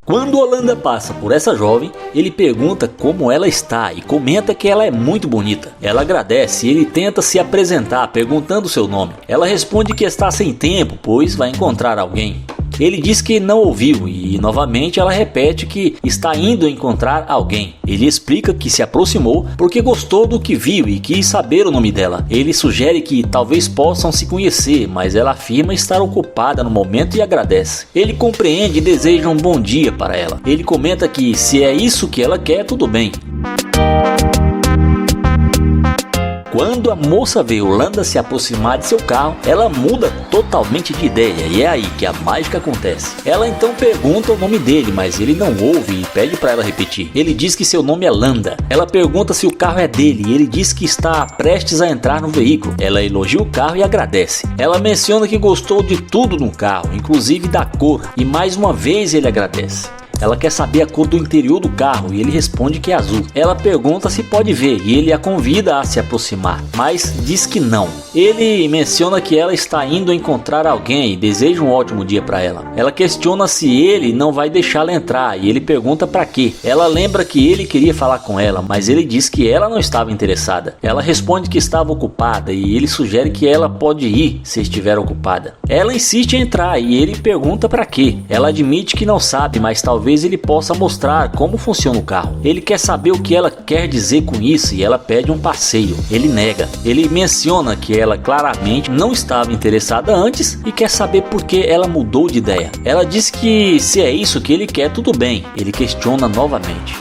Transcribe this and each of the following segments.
Quando Holanda passa por essa jovem, ele pergunta como ela está e comenta que ela é muito bonita. Ela agradece e ele tenta se apresentar perguntando seu nome. Ela responde que está sem tempo, pois vai encontrar alguém. Ele diz que não ouviu e novamente ela repete que está indo encontrar alguém. Ele explica que se aproximou porque gostou do que viu e quis saber o nome dela. Ele sugere que talvez possam se conhecer, mas ela afirma estar ocupada no momento e agradece. Ele compreende e deseja um bom dia para ela. Ele comenta que se é isso que ela quer, tudo bem. Quando a moça vê Holanda se aproximar de seu carro, ela muda totalmente de ideia e é aí que a mágica acontece. Ela então pergunta o nome dele, mas ele não ouve e pede para ela repetir. Ele diz que seu nome é Landa. Ela pergunta se o carro é dele e ele diz que está prestes a entrar no veículo. Ela elogia o carro e agradece. Ela menciona que gostou de tudo no carro, inclusive da cor, e mais uma vez ele agradece. Ela quer saber a cor do interior do carro e ele responde que é azul. Ela pergunta se pode ver e ele a convida a se aproximar, mas diz que não. Ele menciona que ela está indo encontrar alguém e deseja um ótimo dia para ela. Ela questiona se ele não vai deixá-la entrar e ele pergunta para quê. Ela lembra que ele queria falar com ela, mas ele diz que ela não estava interessada. Ela responde que estava ocupada e ele sugere que ela pode ir se estiver ocupada. Ela insiste em entrar e ele pergunta para quê. Ela admite que não sabe, mas talvez ele possa mostrar como funciona o carro. Ele quer saber o que ela quer dizer com isso e ela pede um passeio. Ele nega. Ele menciona que ela claramente não estava interessada antes e quer saber por que ela mudou de ideia. Ela diz que se é isso que ele quer, tudo bem. Ele questiona novamente.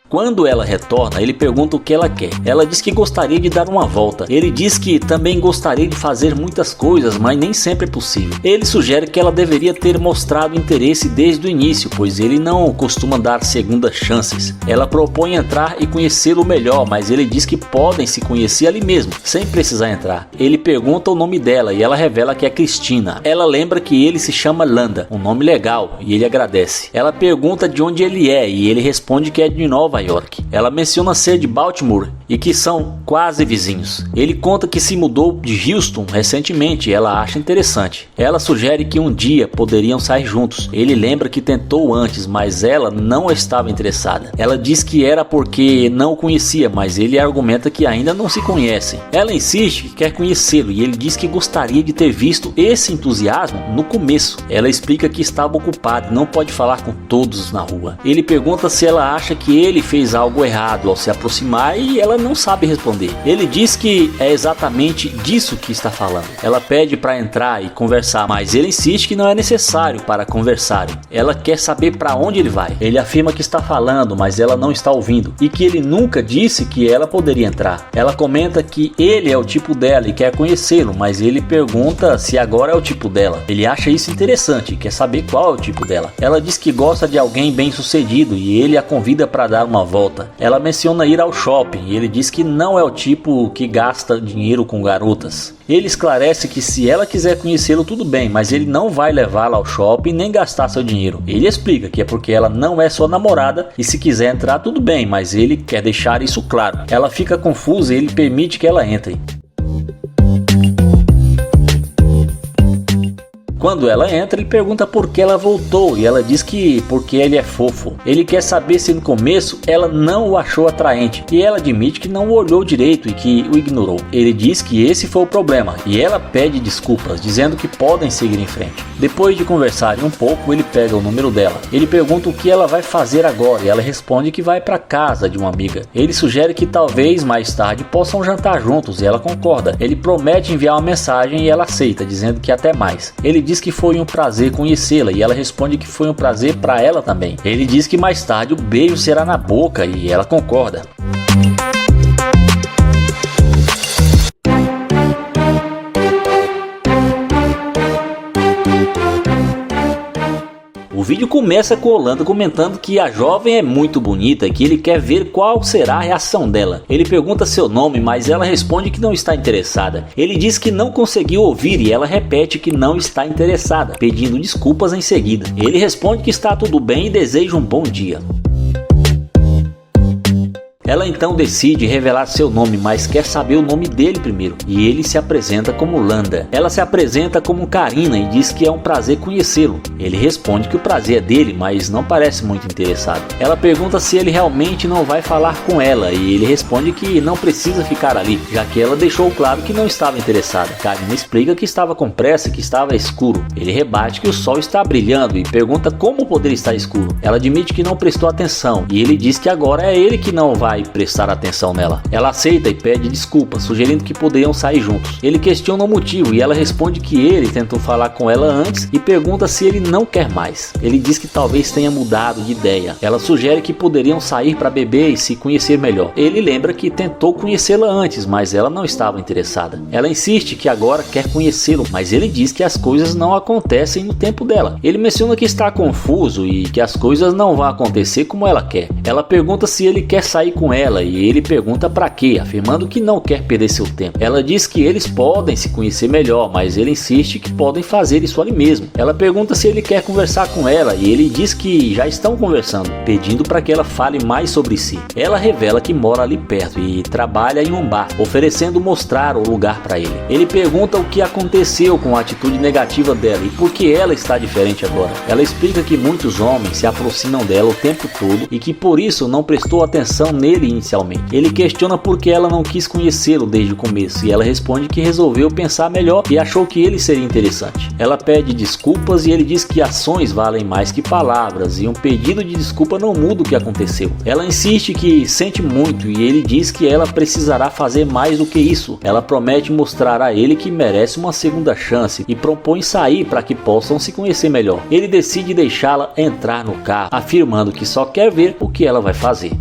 Quando ela retorna, ele pergunta o que ela quer. Ela diz que gostaria de dar uma volta. Ele diz que também gostaria de fazer muitas coisas, mas nem sempre é possível. Ele sugere que ela deveria ter mostrado interesse desde o início, pois ele não costuma dar segundas chances. Ela propõe entrar e conhecê-lo melhor, mas ele diz que podem se conhecer ali mesmo, sem precisar entrar. Ele pergunta o nome dela e ela revela que é Cristina. Ela lembra que ele se chama Landa, um nome legal, e ele agradece. Ela pergunta de onde ele é e ele responde que é de Nova York. Ela menciona ser de Baltimore e que são quase vizinhos. Ele conta que se mudou de Houston recentemente e ela acha interessante. Ela sugere que um dia poderiam sair juntos. Ele lembra que tentou antes, mas ela não estava interessada. Ela diz que era porque não o conhecia, mas ele argumenta que ainda não se conhecem. Ela insiste que quer conhecê-lo e ele diz que gostaria de ter visto esse entusiasmo no começo. Ela explica que estava ocupada e não pode falar com todos na rua. Ele pergunta se ela acha que ele fez algo errado ao se aproximar e ela não sabe responder. Ele diz que é exatamente disso que está falando. Ela pede para entrar e conversar, mas ele insiste que não é necessário para conversarem. Ela quer saber para onde ele vai. Ele afirma que está falando, mas ela não está ouvindo e que ele nunca disse que ela poderia entrar. Ela comenta que ele é o tipo dela e quer conhecê-lo, mas ele pergunta se agora é o tipo dela. Ele acha isso interessante e quer saber qual é o tipo dela. Ela diz que gosta de alguém bem sucedido e ele a convida para dar uma volta. Ela menciona ir ao shopping e ele diz que não é o tipo que gasta dinheiro com garotas. Ele esclarece que se ela quiser conhecê-lo tudo bem, mas ele não vai levá-la ao shopping nem gastar seu dinheiro. Ele explica que é porque ela não é sua namorada e se quiser entrar tudo bem, mas ele quer deixar isso claro. Ela fica confusa e ele permite que ela entre. Quando ela entra, ele pergunta por que ela voltou e ela diz que porque ele é fofo. Ele quer saber se no começo ela não o achou atraente e ela admite que não o olhou direito e que o ignorou. Ele diz que esse foi o problema e ela pede desculpas, dizendo que podem seguir em frente. Depois de conversarem um pouco, ele pega o número dela. Ele pergunta o que ela vai fazer agora e ela responde que vai para casa de uma amiga. Ele sugere que talvez mais tarde possam jantar juntos e ela concorda. Ele promete enviar uma mensagem e ela aceita, dizendo que até mais. Ele diz que foi um prazer conhecê-la e ela responde que foi um prazer para ela também. Ele diz que mais tarde o beijo será na boca e ela concorda. O vídeo começa com Holanda comentando que a jovem é muito bonita e que ele quer ver qual será a reação dela. Ele pergunta seu nome, mas ela responde que não está interessada. Ele diz que não conseguiu ouvir e ela repete que não está interessada, pedindo desculpas em seguida. Ele responde que está tudo bem e deseja um bom dia. Ela então decide revelar seu nome, mas quer saber o nome dele primeiro, e ele se apresenta como Landa. Ela se apresenta como Karina e diz que é um prazer conhecê-lo. Ele responde que o prazer é dele, mas não parece muito interessado. Ela pergunta se ele realmente não vai falar com ela, e ele responde que não precisa ficar ali, já que ela deixou claro que não estava interessada. Karina explica que estava com pressa e que estava escuro. Ele rebate que o sol está brilhando e pergunta como poderia estar escuro. Ela admite que não prestou atenção, e ele diz que agora é ele que não vai prestar atenção nela. Ela aceita e pede desculpas, sugerindo que poderiam sair juntos. Ele questiona o motivo e ela responde que ele tentou falar com ela antes e pergunta se ele não quer mais. Ele diz que talvez tenha mudado de ideia. Ela sugere que poderiam sair para beber e se conhecer melhor. Ele lembra que tentou conhecê-la antes, mas ela não estava interessada. Ela insiste que agora quer conhecê-lo, mas ele diz que as coisas não acontecem no tempo dela. Ele menciona que está confuso e que as coisas não vão acontecer como ela quer. Ela pergunta se ele quer sair com ela e ele pergunta para quê, afirmando que não quer perder seu tempo. Ela diz que eles podem se conhecer melhor, mas ele insiste que podem fazer isso ali mesmo. Ela pergunta se ele quer conversar com ela e ele diz que já estão conversando, pedindo para que ela fale mais sobre si. Ela revela que mora ali perto e trabalha em um bar, oferecendo mostrar o lugar para ele. Ele pergunta o que aconteceu com a atitude negativa dela e por que ela está diferente agora. Ela explica que muitos homens se aproximam dela o tempo todo e que por isso não prestou atenção nele inicialmente. Ele questiona por que ela não quis conhecê-lo desde o começo e ela responde que resolveu pensar melhor e achou que ele seria interessante. Ela pede desculpas e ele diz que ações valem mais que palavras e um pedido de desculpa não muda o que aconteceu. Ela insiste que sente muito e ele diz que ela precisará fazer mais do que isso. Ela promete mostrar a ele que merece uma segunda chance e propõe sair para que possam se conhecer melhor. Ele decide deixá-la entrar no carro, afirmando que só quer ver o que ela vai fazer.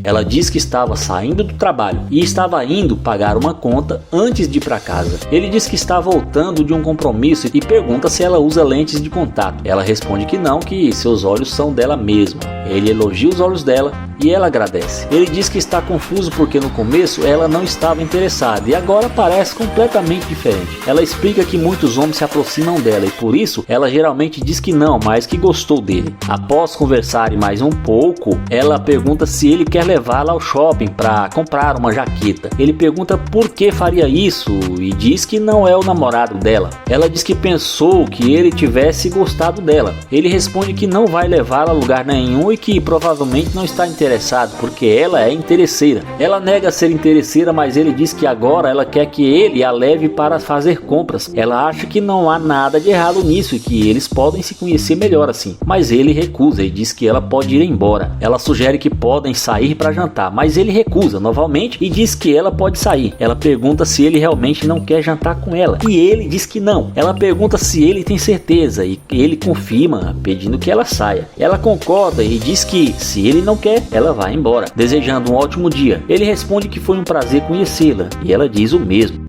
Ela diz que estava saindo do trabalho e estava indo pagar uma conta antes de ir para casa. Ele diz que está voltando de um compromisso e pergunta se ela usa lentes de contato. Ela responde que não, que seus olhos são dela mesma. Ele elogia os olhos dela e ela agradece. Ele diz que está confuso porque no começo ela não estava interessada e agora parece completamente diferente. Ela explica que muitos homens se aproximam dela e por isso ela geralmente diz que não, mas que gostou dele. Após conversarem mais um pouco, ela pergunta se ele quer levá-la ao shopping para comprar uma jaqueta. Ele pergunta por que faria isso e diz que não é o namorado dela. Ela diz que pensou que ele tivesse gostado dela. Ele responde que não vai levá-la a lugar nenhum e que provavelmente não está interessado porque ela é interesseira. Ela nega ser interesseira, mas ele diz que agora ela quer que ele a leve para fazer compras. Ela acha que não há nada de errado nisso e que eles podem se conhecer melhor assim, mas ele recusa e diz que ela pode ir embora. Ela sugere que podem sair para jantar, mas ele recusa novamente e diz que ela pode sair. Ela pergunta se ele realmente não quer jantar com ela e ele diz que não. Ela pergunta se ele tem certeza e ele confirma, pedindo que ela saia. Ela concorda e diz que se ele não quer, ela vai embora, desejando um ótimo dia. Ele responde que foi um prazer conhecê-la e ela diz o mesmo.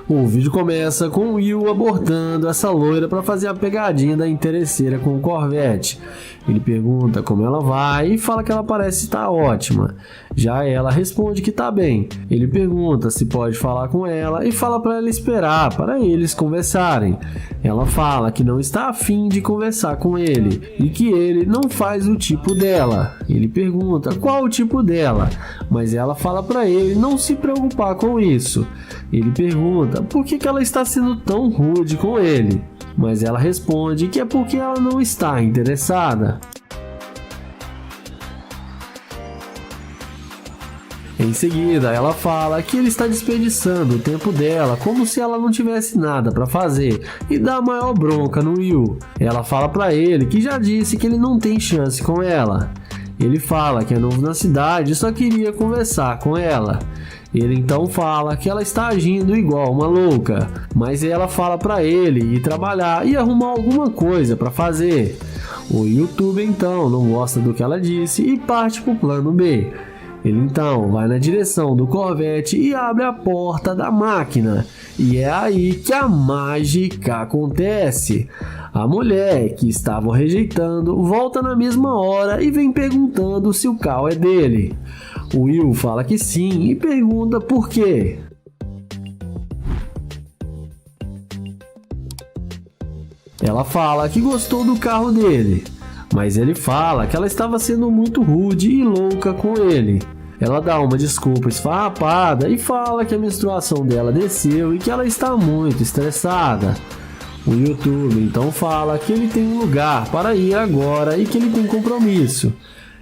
O vídeo começa com o Will abordando essa loira para fazer a pegadinha da interesseira com o Corvette. Ele pergunta como ela vai e fala que ela parece estar ótima. Já ela responde que está bem. Ele pergunta se pode falar com ela e fala para ela esperar para eles conversarem. Ela fala que não está afim de conversar com ele e que ele não faz o tipo dela. Ele pergunta qual o tipo dela, mas ela fala para ele não se preocupar com isso. Ele pergunta por que ela está sendo tão rude com ele, mas ela responde que é porque ela não está interessada. Em seguida, ela fala que ele está desperdiçando o tempo dela como se ela não tivesse nada para fazer e dá a maior bronca no Will. Ela fala para ele que já disse que ele não tem chance com ela. Ele fala que é novo na cidade e só queria conversar com ela. Ele então fala que ela está agindo igual uma louca, mas ela fala para ele ir trabalhar e arrumar alguma coisa para fazer. O YouTube então não gosta do que ela disse e parte para o plano B. Ele então vai na direção do Corvette e abre a porta da máquina. E é aí que a mágica acontece. A mulher que estava o rejeitando volta na mesma hora e vem perguntando se o carro é dele. O Will fala que sim e pergunta por quê. Ela fala que gostou do carro dele, mas ele fala que ela estava sendo muito rude e louca com ele. Ela dá uma desculpa esfarrapada e fala que a menstruação dela desceu e que ela está muito estressada. O YouTube então fala que ele tem um lugar para ir agora e que ele tem compromisso.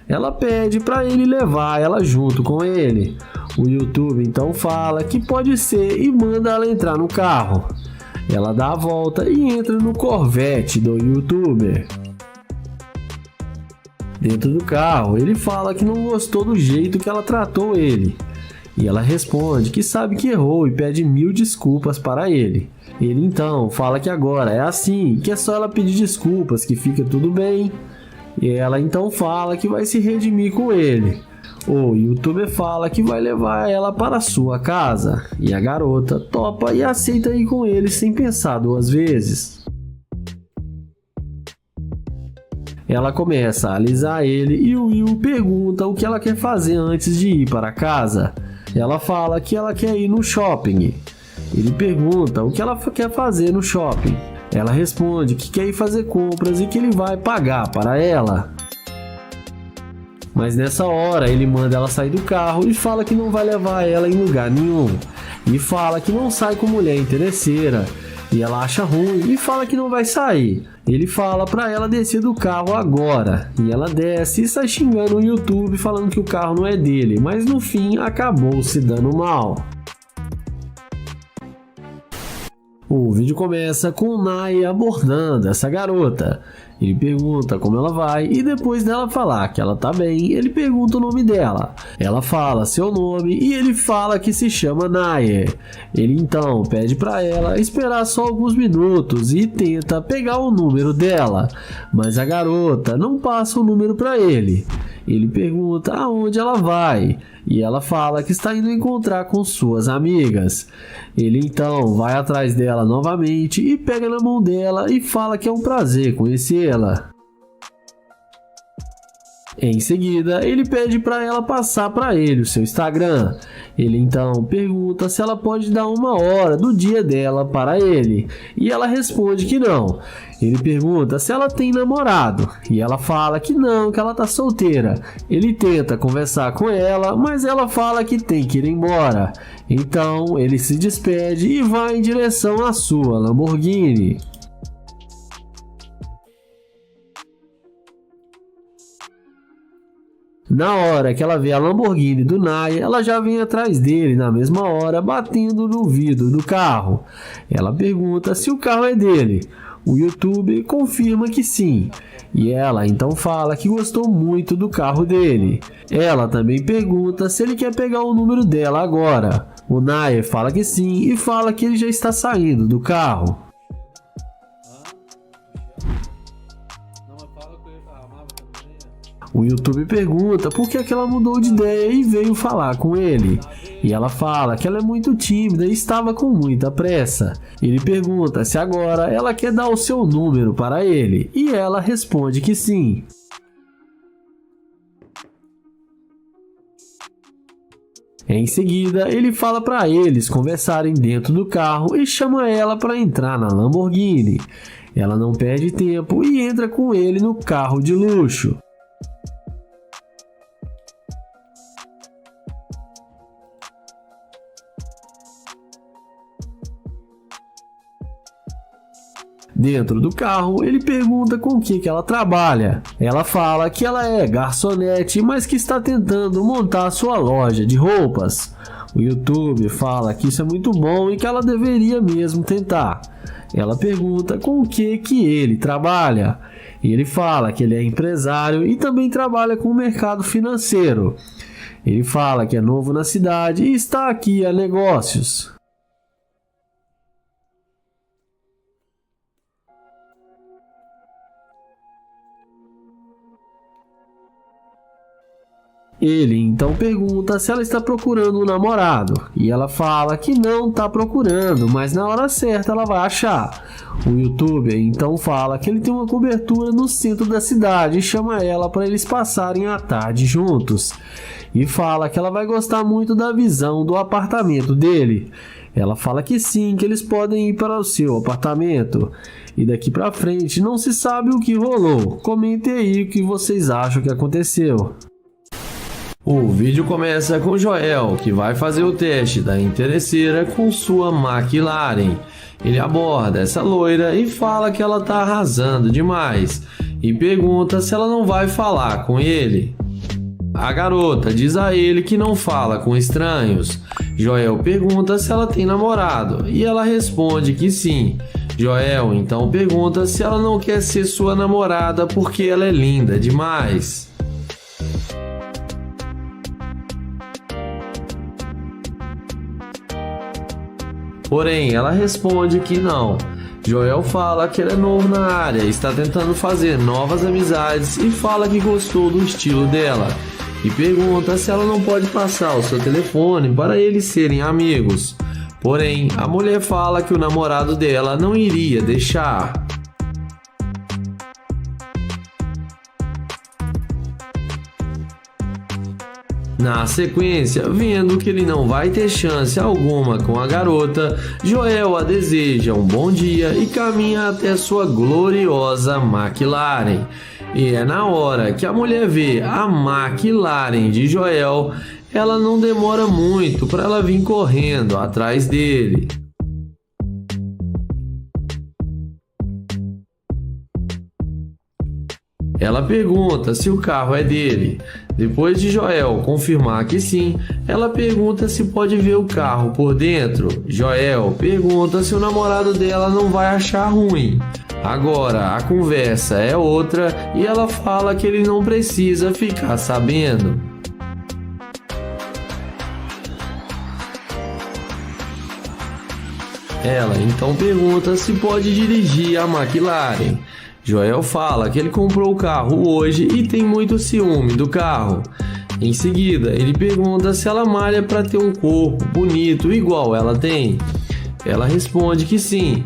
Ela pede para ele levar ela junto com ele. O YouTube então fala que pode ser e manda ela entrar no carro. Ela dá a volta e entra no Corvette do YouTuber. Dentro do carro, ele fala que não gostou do jeito que ela tratou ele. E ela responde que sabe que errou e pede 1000 desculpas para ele. Ele então fala que agora é assim, que é só ela pedir desculpas, que fica tudo bem. E ela então fala que vai se redimir com ele. O YouTuber fala que vai levar ela para sua casa. E a garota topa e aceita ir com ele sem pensar 2 vezes. Ela começa a alisar ele e o Will pergunta o que ela quer fazer antes de ir para casa. Ela fala que ela quer ir no shopping. Ele pergunta o que ela quer fazer no shopping. Ela responde que quer ir fazer compras e que ele vai pagar para ela. Mas nessa hora ele manda ela sair do carro e fala que não vai levar ela em lugar nenhum. E fala que não sai com mulher interesseira. E ela acha ruim e fala que não vai sair. Ele fala para ela descer do carro agora. E ela desce e sai xingando o YouTube falando que o carro não é dele. Mas no fim acabou se dando mal. O vídeo começa com o Nai abordando essa garota. Ele pergunta como ela vai e depois dela falar que ela tá bem, ele pergunta o nome dela. Ela fala seu nome e ele fala que se chama Naye. Ele então pede para ela esperar só alguns minutos e tenta pegar o número dela, mas a garota não passa o número para ele. Ele pergunta aonde ela vai e ela fala que está indo encontrar com suas amigas. Ele então vai atrás dela novamente e pega na mão dela e fala que é um prazer conhecê-la. Em seguida, ele pede para ela passar para ele o seu Instagram. Ele então pergunta se ela pode dar 1 hora do dia dela para ele, e ela responde que não. Ele pergunta se ela tem namorado, e ela fala que não, que ela tá solteira. Ele tenta conversar com ela, mas ela fala que tem que ir embora. Então, ele se despede e vai em direção à sua Lamborghini. Na hora que ela vê a Lamborghini do Nai, ela já vem atrás dele na mesma hora, batendo no vidro do carro. Ela pergunta se o carro é dele. O YouTube confirma que sim. E ela então fala que gostou muito do carro dele. Ela também pergunta se ele quer pegar o número dela agora. O Nai fala que sim e fala que ele já está saindo do carro. O YouTube pergunta por que ela mudou de ideia e veio falar com ele. E ela fala que ela é muito tímida e estava com muita pressa. Ele pergunta se agora ela quer dar o seu número para ele. E ela responde que sim. Em seguida, ele fala para eles conversarem dentro do carro e chama ela para entrar na Lamborghini. Ela não perde tempo e entra com ele no carro de luxo. Dentro do carro, ele pergunta com o que ela trabalha. Ela fala que ela é garçonete, mas que está tentando montar sua loja de roupas. O YouTube fala que isso é muito bom e que ela deveria mesmo tentar. Ela pergunta com o que ele trabalha. Ele fala que ele é empresário e também trabalha com o mercado financeiro. Ele fala que é novo na cidade e está aqui a negócios. Ele então pergunta se ela está procurando um namorado e ela fala que não está procurando, mas na hora certa ela vai achar. O youtuber então fala que ele tem uma cobertura no centro da cidade e chama ela para eles passarem a tarde juntos. E fala que ela vai gostar muito da visão do apartamento dele. Ela fala que sim, que eles podem ir para o seu apartamento. E daqui para frente não se sabe o que rolou. Comentem aí o que vocês acham que aconteceu. O vídeo começa com Joel, que vai fazer o teste da interesseira com sua McLaren. Ele aborda essa loira e fala que ela tá arrasando demais e pergunta se ela não vai falar com ele. A garota diz a ele que não fala com estranhos. Joel pergunta se ela tem namorado e ela responde que sim. Joel então pergunta se ela não quer ser sua namorada porque ela é linda demais. Porém, ela responde que não. Joel fala que ele é novo na área, está tentando fazer novas amizades e fala que gostou do estilo dela. E pergunta se ela não pode passar o seu telefone para eles serem amigos. Porém, a mulher fala que o namorado dela não iria deixar. Na sequência, vendo que ele não vai ter chance alguma com a garota, Joel a deseja um bom dia e caminha até sua gloriosa McLaren. E é na hora que a mulher vê a McLaren de Joel, ela não demora muito para ela vir correndo atrás dele. Ela pergunta se o carro é dele. Depois de Joel confirmar que sim, ela pergunta se pode ver o carro por dentro. Joel pergunta se o namorado dela não vai achar ruim. Agora a conversa é outra e ela fala que ele não precisa ficar sabendo. Ela então pergunta se pode dirigir a McLaren. Joel fala que ele comprou o carro hoje e tem muito ciúme do carro. Em seguida, ele pergunta se ela malha para ter um corpo bonito igual ela tem. Ela responde que sim.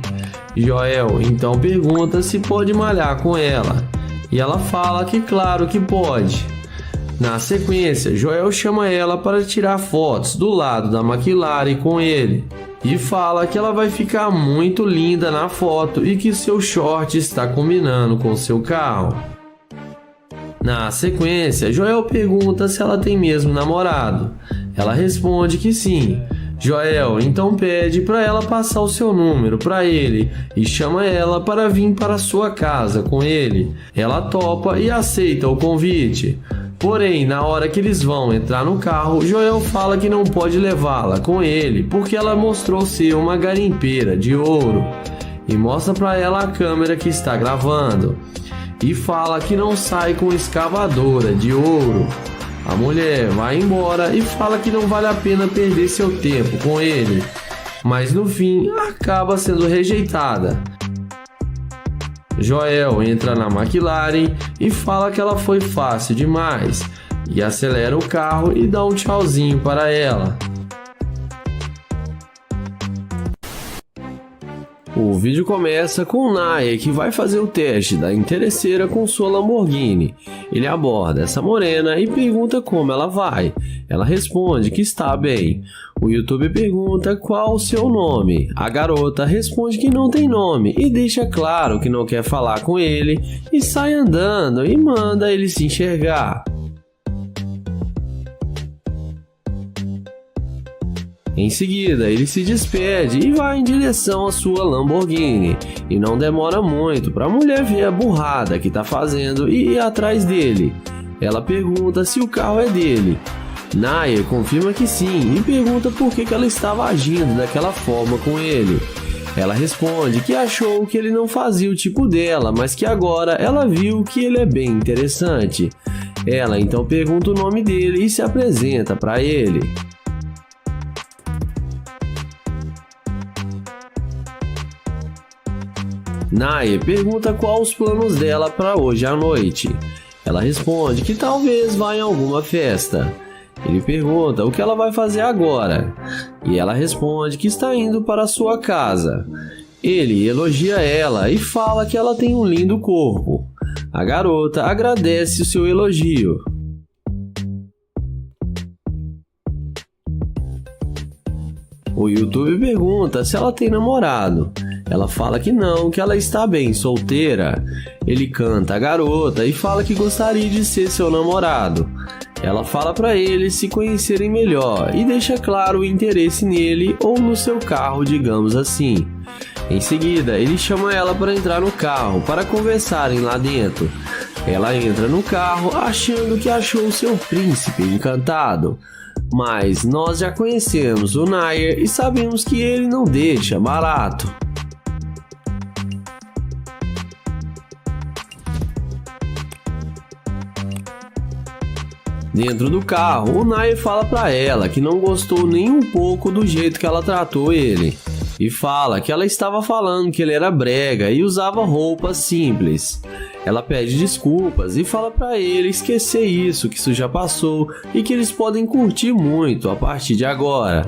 Joel então pergunta se pode malhar com ela. E ela fala que claro que pode. Na sequência, Joel chama ela para tirar fotos do lado da McLaren com ele. E fala que ela vai ficar muito linda na foto e que seu short está combinando com seu carro. Na sequência, Joel pergunta se ela tem mesmo namorado. Ela responde que sim. Joel então pede para ela passar o seu número para ele e chama ela para vir para sua casa com ele. Ela topa e aceita o convite. Porém, na hora que eles vão entrar no carro, Joel fala que não pode levá-la com ele porque ela mostrou ser uma garimpeira de ouro e mostra para ela a câmera que está gravando e fala que não sai com escavadora de ouro. A mulher vai embora e fala que não vale a pena perder seu tempo com ele, mas no fim acaba sendo rejeitada. Joel entra na McLaren e fala que ela foi fácil demais e acelera o carro e dá um tchauzinho para ela. O vídeo começa com o Naya, que vai fazer o teste da interesseira com sua Lamborghini. Ele aborda essa morena e pergunta como ela vai. Ela responde que está bem. O youtuber pergunta qual o seu nome. A garota responde que não tem nome e deixa claro que não quer falar com ele e sai andando e manda ele se enxergar. Em seguida, ele se despede e vai em direção à sua Lamborghini. E não demora muito para a mulher ver a burrada que está fazendo e ir atrás dele. Ela pergunta se o carro é dele. Naya confirma que sim e pergunta por que ela estava agindo daquela forma com ele. Ela responde que achou que ele não fazia o tipo dela, mas que agora ela viu que ele é bem interessante. Ela então pergunta o nome dele e se apresenta para ele. Naya pergunta qual os planos dela para hoje à noite. Ela responde que talvez vá em alguma festa. Ele pergunta o que ela vai fazer agora, e ela responde que está indo para sua casa. Ele elogia ela e fala que ela tem um lindo corpo. A garota agradece o seu elogio. O YouTube pergunta se ela tem namorado. Ela fala que não, que ela está bem solteira. Ele canta a garota e fala que gostaria de ser seu namorado. Ela fala para eles se conhecerem melhor e deixa claro o interesse nele ou no seu carro, digamos assim. Em seguida, ele chama ela para entrar no carro para conversarem lá dentro. Ela entra no carro achando que achou seu príncipe encantado. Mas nós já conhecemos o Nair e sabemos que ele não deixa barato. Dentro do carro, o Nair fala pra ela que não gostou nem um pouco do jeito que ela tratou ele. E fala que ela estava falando que ele era brega e usava roupas simples. Ela pede desculpas e fala pra ele esquecer isso, que isso já passou e que eles podem curtir muito a partir de agora.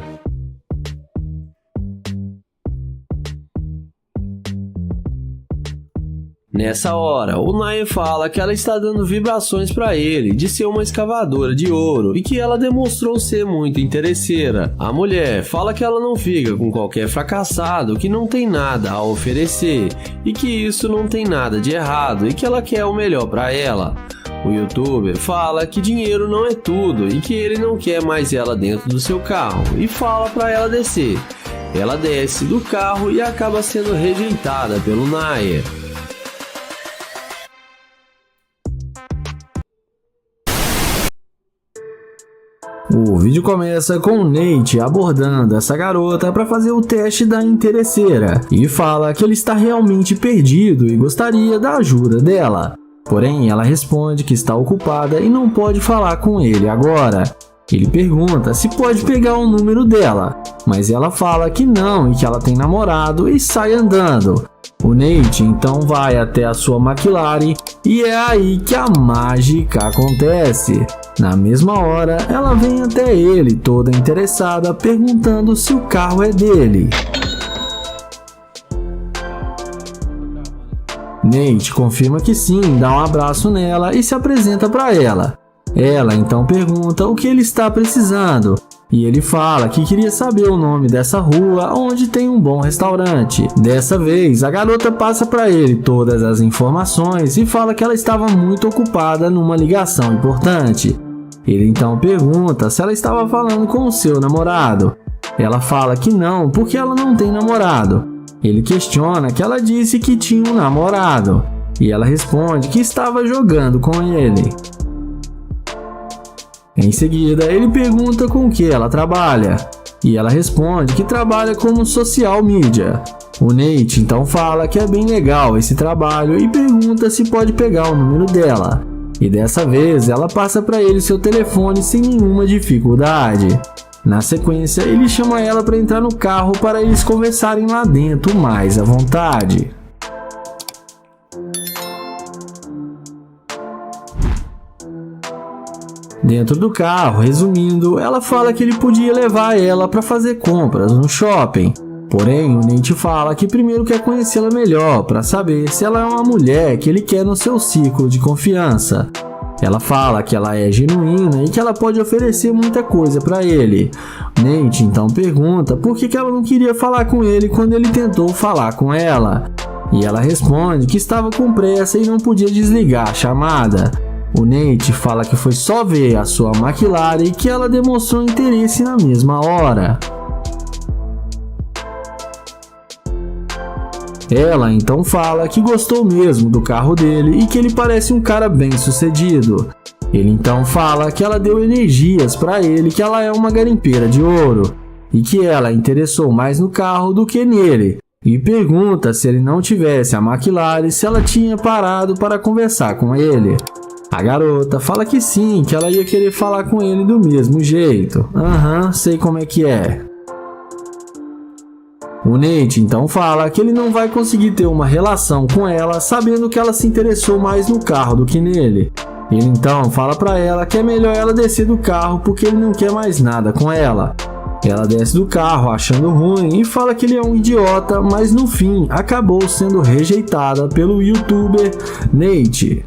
Nessa hora, o Nair fala que ela está dando vibrações para ele de ser uma escavadora de ouro e que ela demonstrou ser muito interesseira. A mulher fala que ela não fica com qualquer fracassado que não tem nada a oferecer e que isso não tem nada de errado e que ela quer o melhor para ela. O youtuber fala que dinheiro não é tudo e que ele não quer mais ela dentro do seu carro e fala para ela descer. Ela desce do carro e acaba sendo rejeitada pelo Nair. O vídeo começa com o Nate abordando essa garota para fazer o teste da interesseira e fala que ele está realmente perdido e gostaria da ajuda dela. Porém, ela responde que está ocupada e não pode falar com ele agora. Ele pergunta se pode pegar o número dela, mas ela fala que não e que ela tem namorado e sai andando. O Nate então vai até a sua McLaren e é aí que a mágica acontece. Na mesma hora, ela vem até ele toda interessada, perguntando se o carro é dele. Nate confirma que sim, dá um abraço nela e se apresenta para ela. Ela então pergunta o que ele está precisando e ele fala que queria saber o nome dessa rua onde tem um bom restaurante. Dessa vez, a garota passa para ele todas as informações e fala que ela estava muito ocupada numa ligação importante. Ele então pergunta se ela estava falando com o seu namorado. Ela fala que não, porque ela não tem namorado. Ele questiona que ela disse que tinha um namorado e ela responde que estava jogando com ele. Em seguida, ele pergunta com o que ela trabalha, e ela responde que trabalha como social media. O Nate então fala que é bem legal esse trabalho e pergunta se pode pegar o número dela. E dessa vez, ela passa para ele seu telefone sem nenhuma dificuldade. Na sequência, ele chama ela para entrar no carro para eles conversarem lá dentro mais à vontade. Dentro do carro, resumindo, ela fala que ele podia levar ela para fazer compras no shopping. Porém, o Nate fala que primeiro quer conhecê-la melhor para saber se ela é uma mulher que ele quer no seu ciclo de confiança. Ela fala que ela é genuína e que ela pode oferecer muita coisa para ele. Nate então pergunta por que ela não queria falar com ele quando ele tentou falar com ela. E ela responde que estava com pressa e não podia desligar a chamada. O Nate fala que foi só ver a sua McLaren e que ela demonstrou interesse na mesma hora. Ela então fala que gostou mesmo do carro dele e que ele parece um cara bem sucedido. Ele então fala que ela deu energias para ele, que ela é uma garimpeira de ouro e que ela interessou mais no carro do que nele. E pergunta se ele não tivesse a McLaren, se ela tinha parado para conversar com ele. A garota fala que sim, que ela ia querer falar com ele do mesmo jeito. Sei como é que é. O Nate então fala que ele não vai conseguir ter uma relação com ela sabendo que ela se interessou mais no carro do que nele. Ele então fala pra ela que é melhor ela descer do carro porque ele não quer mais nada com ela. Ela desce do carro achando ruim e fala que ele é um idiota, mas no fim acabou sendo rejeitada pelo youtuber Nate.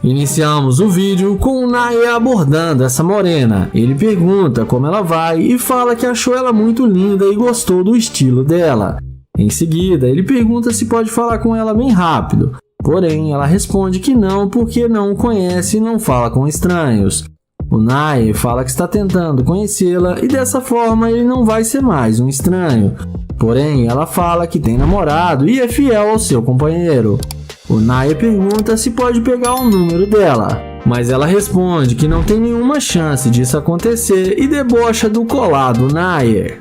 Iniciamos o vídeo com o Naya abordando essa morena. Ele pergunta como ela vai e fala que achou ela muito linda e gostou do estilo dela. Em seguida, ele pergunta se pode falar com ela bem rápido. Porém, ela responde que não porque não o conhece e não fala com estranhos. O Naya fala que está tentando conhecê-la e dessa forma ele não vai ser mais um estranho. Porém, ela fala que tem namorado e é fiel ao seu companheiro. O Naya pergunta se pode pegar o número dela, mas ela responde que não tem nenhuma chance disso acontecer e debocha do colar do Naya.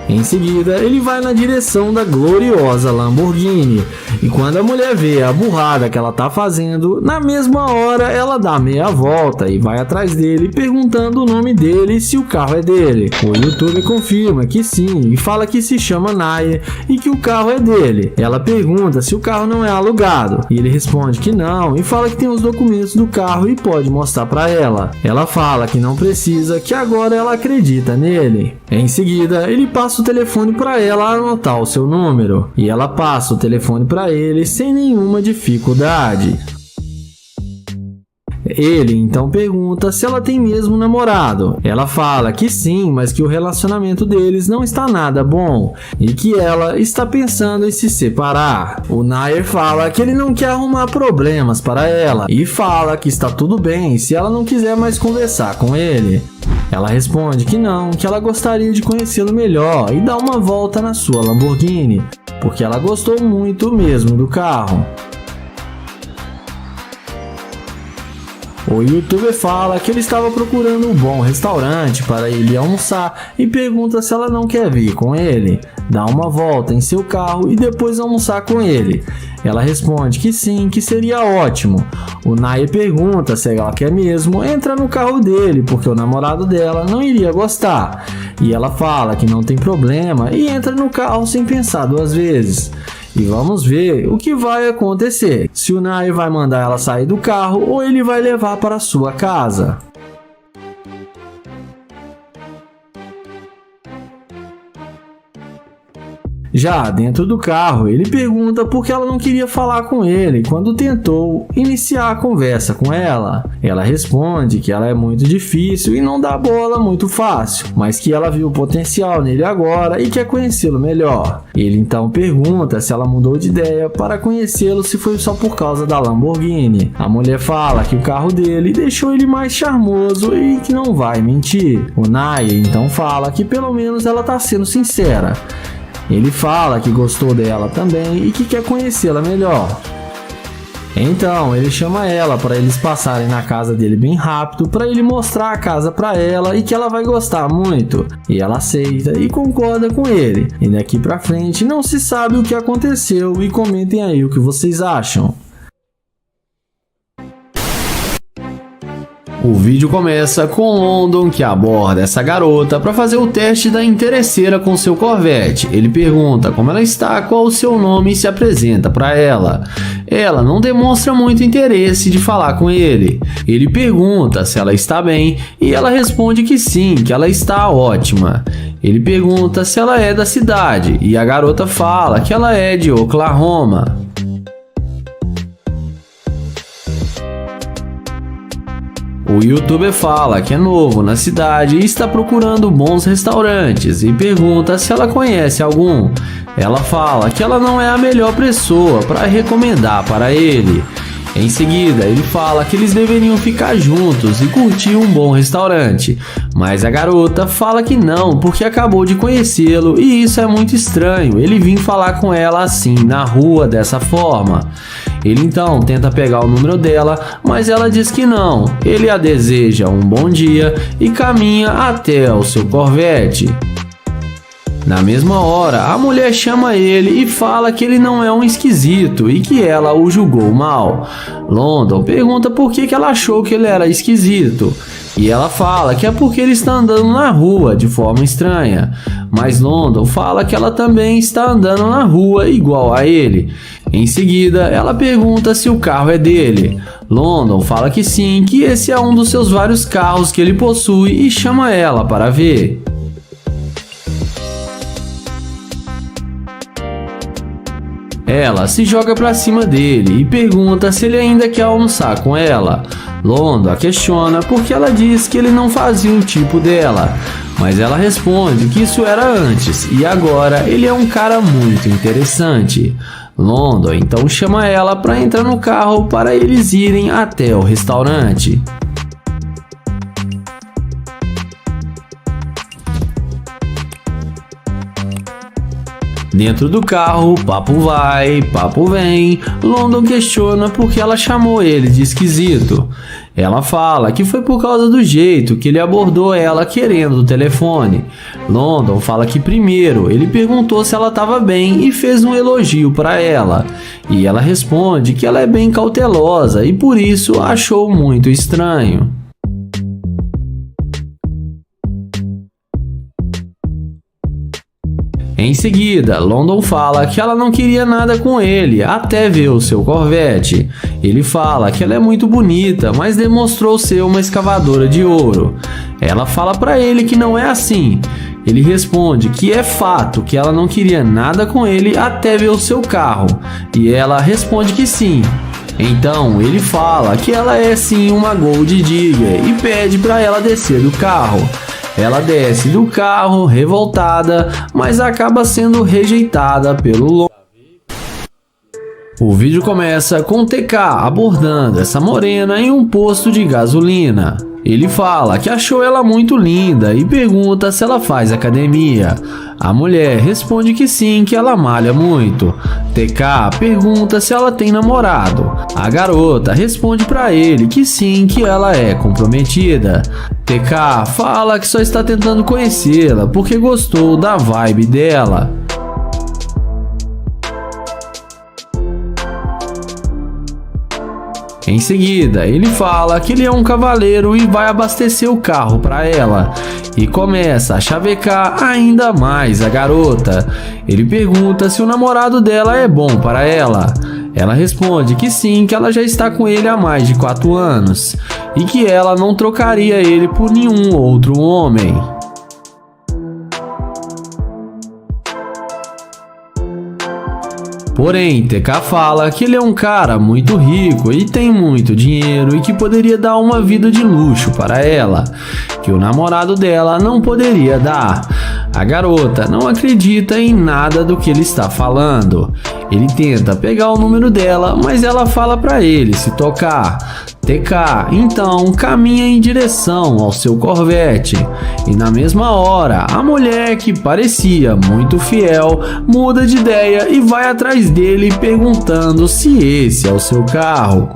Em seguida, ele vai na direção da gloriosa Lamborghini, e quando a mulher vê a burrada que ela tá fazendo, na mesma hora ela dá meia volta e vai atrás dele perguntando o nome dele e se o carro é dele. O youtuber confirma que sim e fala que se chama Naya e que o carro é dele. Ela pergunta se o carro não é alugado e ele responde que não e fala que tem os documentos do carro e pode mostrar pra ela. Ela fala que não precisa, que agora ela acredita nele. Em seguida, ele passa o telefone para ela anotar o seu número e ela passa o telefone para ele sem nenhuma dificuldade. Ele então pergunta se ela tem mesmo namorado. Ela fala que sim, mas que o relacionamento deles não está nada bom e que ela está pensando em se separar. O Naya fala que ele não quer arrumar problemas para ela e fala que está tudo bem se ela não quiser mais conversar com ele. Ela responde que não, que ela gostaria de conhecê-lo melhor e dar uma volta na sua Lamborghini, porque ela gostou muito mesmo do carro. O youtuber fala que ele estava procurando um bom restaurante para ele almoçar e pergunta se ela não quer vir com ele, dar uma volta em seu carro e depois almoçar com ele. Ela responde que sim, que seria ótimo. O Naya pergunta se ela quer mesmo entrar no carro dele, porque o namorado dela não iria gostar. E ela fala que não tem problema e entra no carro sem pensar duas vezes. E vamos ver o que vai acontecer, se o Naya vai mandar ela sair do carro ou ele vai levar para sua casa. Já dentro do carro, ele pergunta por que ela não queria falar com ele quando tentou iniciar a conversa com ela. Ela responde que ela é muito difícil e não dá bola muito fácil, mas que ela viu o potencial nele agora e quer conhecê-lo melhor. Ele então pergunta se ela mudou de ideia para conhecê-lo, se foi só por causa da Lamborghini. A mulher fala que o carro dele deixou ele mais charmoso e que não vai mentir. O Naya então fala que pelo menos ela está sendo sincera. Ele fala que gostou dela também e que quer conhecê-la melhor. Então ele chama ela para eles passarem na casa dele bem rápido para ele mostrar a casa para ela e que ela vai gostar muito. E ela aceita e concorda com ele. E daqui pra frente não se sabe o que aconteceu e comentem aí o que vocês acham. O vídeo começa com London, que aborda essa garota para fazer o teste da interesseira com seu Corvette. Ele pergunta como ela está, qual o seu nome e se apresenta para ela. Ela não demonstra muito interesse de falar com ele. Ele pergunta se ela está bem e ela responde que sim, que ela está ótima. Ele pergunta se ela é da cidade e a garota fala que ela é de Oklahoma. O youtuber fala que é novo na cidade e está procurando bons restaurantes e pergunta se ela conhece algum. Ela fala que ela não é a melhor pessoa para recomendar para ele. Em seguida, ele fala que eles deveriam ficar juntos e curtir um bom restaurante, mas a garota fala que não, porque acabou de conhecê-lo e isso é muito estranho, ele vir falar com ela assim, na rua, dessa forma. Ele então tenta pegar o número dela, mas ela diz que não. Ele a deseja um bom dia e caminha até o seu Corvette. Na mesma hora, a mulher chama ele e fala que ele não é um esquisito e que ela o julgou mal. London pergunta por que ela achou que ele era esquisito. E ela fala que é porque ele está andando na rua de forma estranha. Mas London fala que ela também está andando na rua igual a ele. Em seguida, ela pergunta se o carro é dele. London fala que sim, que esse é um dos seus vários carros que ele possui e chama ela para ver. Ela se joga pra cima dele e pergunta se ele ainda quer almoçar com ela. London a questiona porque ela diz que ele não fazia o tipo dela, mas ela responde que isso era antes e agora ele é um cara muito interessante. London então chama ela para entrar no carro para eles irem até o restaurante. Dentro do carro, papo vai, papo vem. London questiona porque ela chamou ele de esquisito. Ela fala que foi por causa do jeito que ele abordou ela querendo o telefone. London fala que primeiro ele perguntou se ela estava bem e fez um elogio para ela. E ela responde que ela é bem cautelosa e por isso achou muito estranho. Em seguida, London fala que ela não queria nada com ele até ver o seu Corvette. Ele fala que ela é muito bonita, mas demonstrou ser uma escavadora de ouro. Ela fala para ele que não é assim. Ele responde que é fato que ela não queria nada com ele até ver o seu carro. E ela responde que sim. Então ele fala que ela é sim uma Gold Digger e pede para ela descer do carro. Ela desce do carro revoltada, mas acaba sendo rejeitada pelo London. O vídeo começa com TK abordando essa morena em um posto de gasolina. Ele fala que achou ela muito linda e pergunta se ela faz academia. A mulher responde que sim, que ela malha muito. TK pergunta se ela tem namorado. A garota responde para ele que sim, que ela é comprometida. TK fala que só está tentando conhecê-la porque gostou da vibe dela. Em seguida, ele fala que ele é um cavaleiro e vai abastecer o carro para ela e começa a chavecar ainda mais a garota. Ele pergunta se o namorado dela é bom para ela. Ela responde que sim, que ela já está com ele há mais de 4 anos e que ela não trocaria ele por nenhum outro homem. Porém, TK fala que ele é um cara muito rico e tem muito dinheiro e que poderia dar uma vida de luxo para ela, que o namorado dela não poderia dar. A garota não acredita em nada do que ele está falando. Ele tenta pegar o número dela, mas ela fala para ele se tocar. TK então caminha em direção ao seu Corvette e na mesma hora a mulher, que parecia muito fiel, muda de ideia e vai atrás dele perguntando se esse é o seu carro.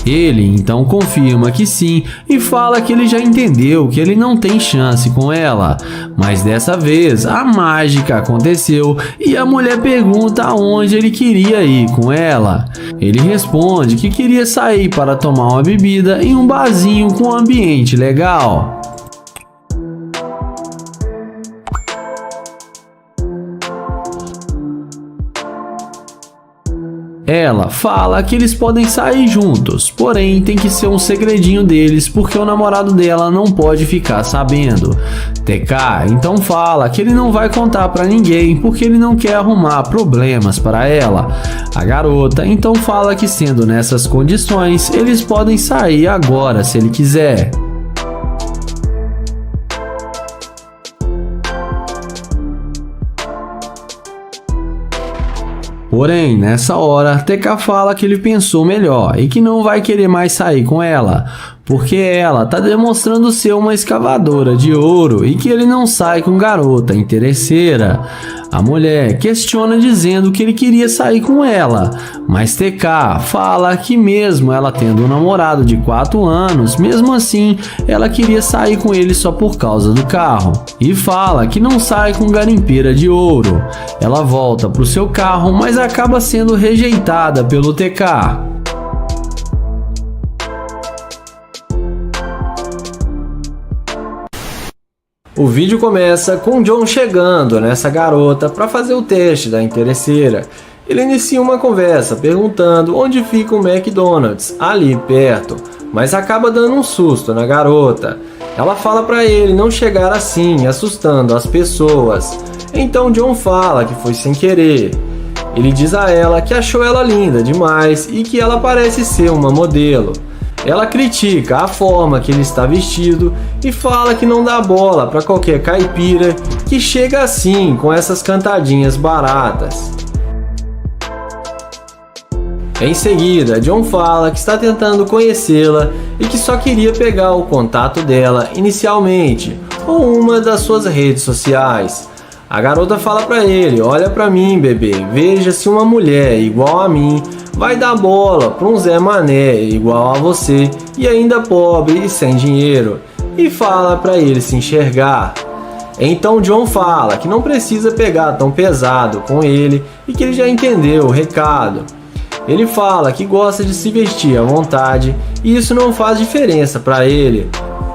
Ele então confirma que sim e fala que ele já entendeu que ele não tem chance com ela, mas dessa vez a mágica aconteceu e a mulher pergunta aonde ele queria ir com ela. Ele responde que queria sair para tomar uma bebida em um barzinho com um ambiente legal. Ela fala que eles podem sair juntos, porém tem que ser um segredinho deles porque o namorado dela não pode ficar sabendo. TK então fala que ele não vai contar pra ninguém porque ele não quer arrumar problemas para ela. A garota então fala que sendo nessas condições eles podem sair agora se ele quiser. Porém, nessa hora, TK fala que ele pensou melhor e que não vai querer mais sair com ela, porque ela tá demonstrando ser uma escavadora de ouro e que ele não sai com garota interesseira. A mulher questiona dizendo que ele queria sair com ela, mas TK fala que mesmo ela tendo um namorado de 4 anos, mesmo assim ela queria sair com ele só por causa do carro. E fala que não sai com garimpeira de ouro. Ela volta pro seu carro, mas acaba sendo rejeitada pelo TK. O vídeo começa com John chegando nessa garota para fazer o teste da interesseira. Ele inicia uma conversa perguntando onde fica o McDonald's, ali perto, mas acaba dando um susto na garota. Ela fala para ele não chegar assim, assustando as pessoas. Então John fala que foi sem querer. Ele diz a ela que achou ela linda demais e que ela parece ser uma modelo. Ela critica a forma que ele está vestido e fala que não dá bola para qualquer caipira que chega assim com essas cantadinhas baratas. Em seguida, John fala que está tentando conhecê-la e que só queria pegar o contato dela inicialmente ou uma das suas redes sociais. A garota fala para ele: olha para mim, bebê, veja se uma mulher igual a mim vai dar bola para um Zé Mané igual a você e ainda pobre e sem dinheiro, e fala para ele se enxergar. Então John fala que não precisa pegar tão pesado com ele e que ele já entendeu o recado. Ele fala que gosta de se vestir à vontade e isso não faz diferença para ele,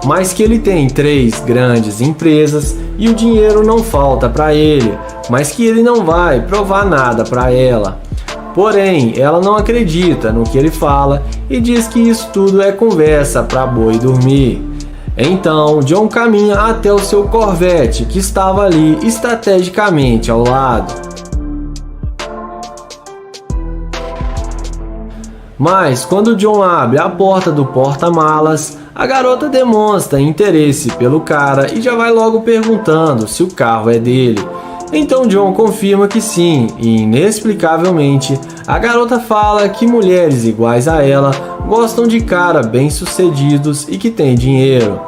mas que ele tem 3 grandes empresas e o dinheiro não falta para ele, mas que ele não vai provar nada para ela. Porém, ela não acredita no que ele fala e diz que isso tudo é conversa para boi dormir. Então, John caminha até o seu Corvette, que estava ali estrategicamente ao lado. Mas, quando John abre a porta do porta-malas, a garota demonstra interesse pelo cara e já vai logo perguntando se o carro é dele. Então John confirma que sim, e inexplicavelmente a garota fala que mulheres iguais a ela gostam de cara bem-sucedidos e que tem dinheiro.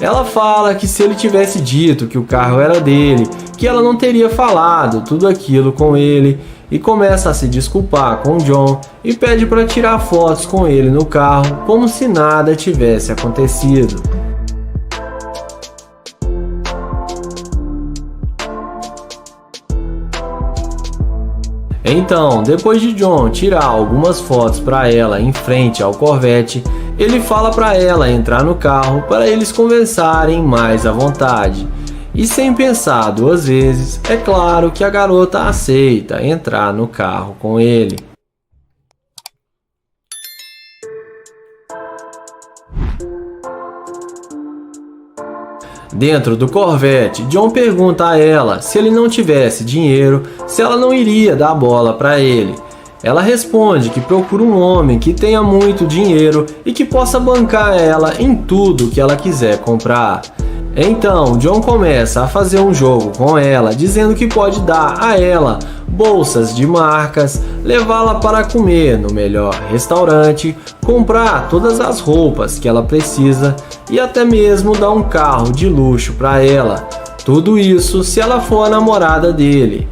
Ela fala que se ele tivesse dito que o carro era dele, que ela não teria falado tudo aquilo com ele, e começa a se desculpar com John e pede para tirar fotos com ele no carro como se nada tivesse acontecido. Então, depois de John tirar algumas fotos para ela em frente ao Corvette, ele fala para ela entrar no carro para eles conversarem mais à vontade. E sem pensar 2 vezes, é claro que a garota aceita entrar no carro com ele. Dentro do Corvette, John pergunta a ela se ele não tivesse dinheiro, se ela não iria dar bola para ele. Ela responde que procura um homem que tenha muito dinheiro e que possa bancar ela em tudo que ela quiser comprar. Então, John começa a fazer um jogo com ela, dizendo que pode dar a ela bolsas de marcas, levá-la para comer no melhor restaurante, comprar todas as roupas que ela precisa e até mesmo dar um carro de luxo para ela. Tudo isso se ela for a namorada dele.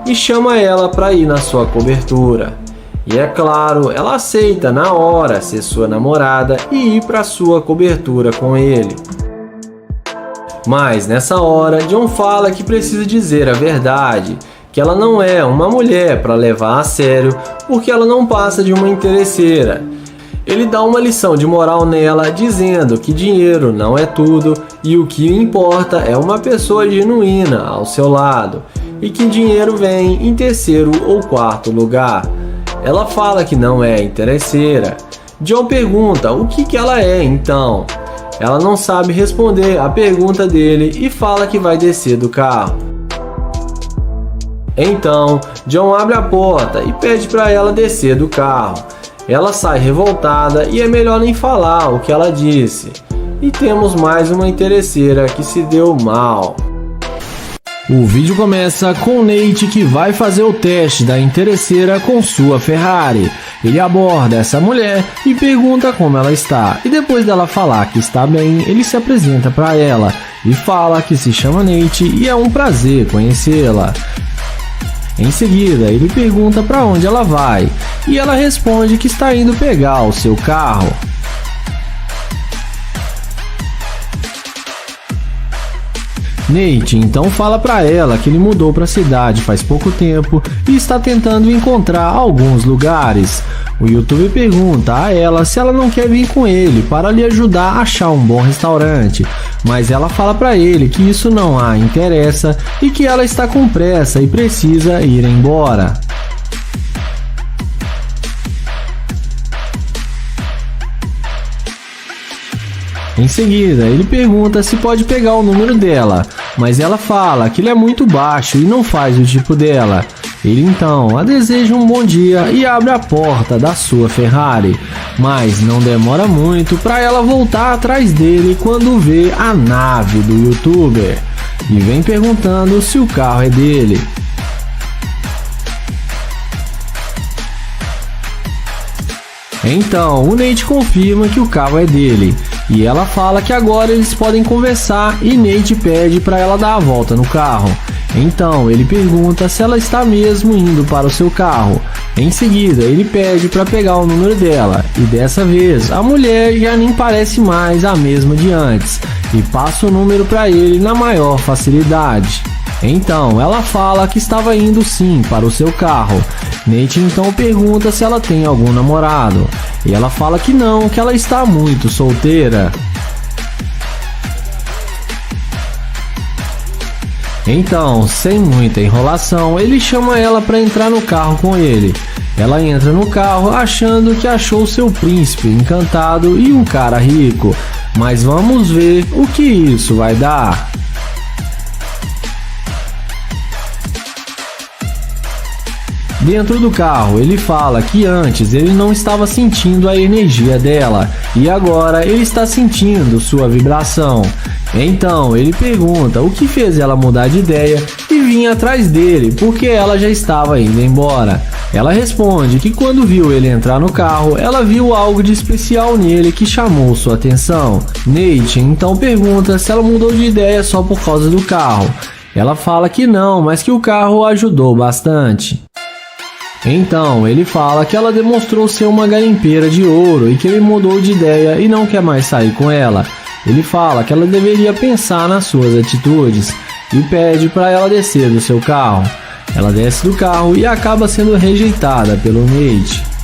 E chama ela para ir na sua cobertura. E é claro, ela aceita na hora ser sua namorada e ir para sua cobertura com ele. Mas nessa hora, John fala que precisa dizer a verdade, que ela não é uma mulher para levar a sério, porque ela não passa de uma interesseira. Ele dá uma lição de moral nela, dizendo que dinheiro não é tudo e o que importa é uma pessoa genuína ao seu lado, e que dinheiro vem em 3º ou 4º lugar. Ela fala que não é interesseira. John pergunta o que ela é então. Ela não sabe responder a pergunta dele e fala que vai descer do carro. Então, John abre a porta e pede para ela descer do carro. Ela sai revoltada e é melhor nem falar o que ela disse. E temos mais uma interesseira que se deu mal. O vídeo começa com Nate que vai fazer o teste da interesseira com sua Ferrari. Ele aborda essa mulher e pergunta como ela está, e depois dela falar que está bem, ele se apresenta para ela e fala que se chama Nate e é um prazer conhecê-la. Em seguida, ele pergunta para onde ela vai e ela responde que está indo pegar o seu carro. Nate então fala para ela que ele mudou para a cidade faz pouco tempo e está tentando encontrar alguns lugares. O youtuber pergunta a ela se ela não quer vir com ele para lhe ajudar a achar um bom restaurante, mas ela fala para ele que isso não a interessa e que ela está com pressa e precisa ir embora. Em seguida, ele pergunta se pode pegar o número dela, mas ela fala que ele é muito baixo e não faz o tipo dela. Ele então a deseja um bom dia e abre a porta da sua Ferrari, mas não demora muito para ela voltar atrás dele quando vê a nave do youtuber e vem perguntando se o carro é dele. Então, o Nate confirma que o carro é dele e ela fala que agora eles podem conversar e Nate pede para ela dar a volta no carro. Então, ele pergunta se ela está mesmo indo para o seu carro. Em seguida, ele pede para pegar o número dela e dessa vez a mulher já nem parece mais a mesma de antes e passa o número para ele na maior facilidade. Então, ela fala que estava indo sim para o seu carro. Nate então pergunta se ela tem algum namorado e ela fala que não, que ela está muito solteira. Então, sem muita enrolação, ele chama ela para entrar no carro com ele. Ela entra no carro achando que achou seu príncipe encantado e um cara rico, mas vamos ver o que isso vai dar. Dentro do carro, ele fala que antes ele não estava sentindo a energia dela e agora ele está sentindo sua vibração. Então ele pergunta o que fez ela mudar de ideia e vir atrás dele porque ela já estava indo embora. Ela responde que quando viu ele entrar no carro, ela viu algo de especial nele que chamou sua atenção. Nate então pergunta se ela mudou de ideia só por causa do carro. Ela fala que não, mas que o carro ajudou bastante. Então, ele fala que ela demonstrou ser uma garimpeira de ouro e que ele mudou de ideia e não quer mais sair com ela. Ele fala que ela deveria pensar nas suas atitudes e pede para ela descer do seu carro. Ela desce do carro e acaba sendo rejeitada pelo Nate.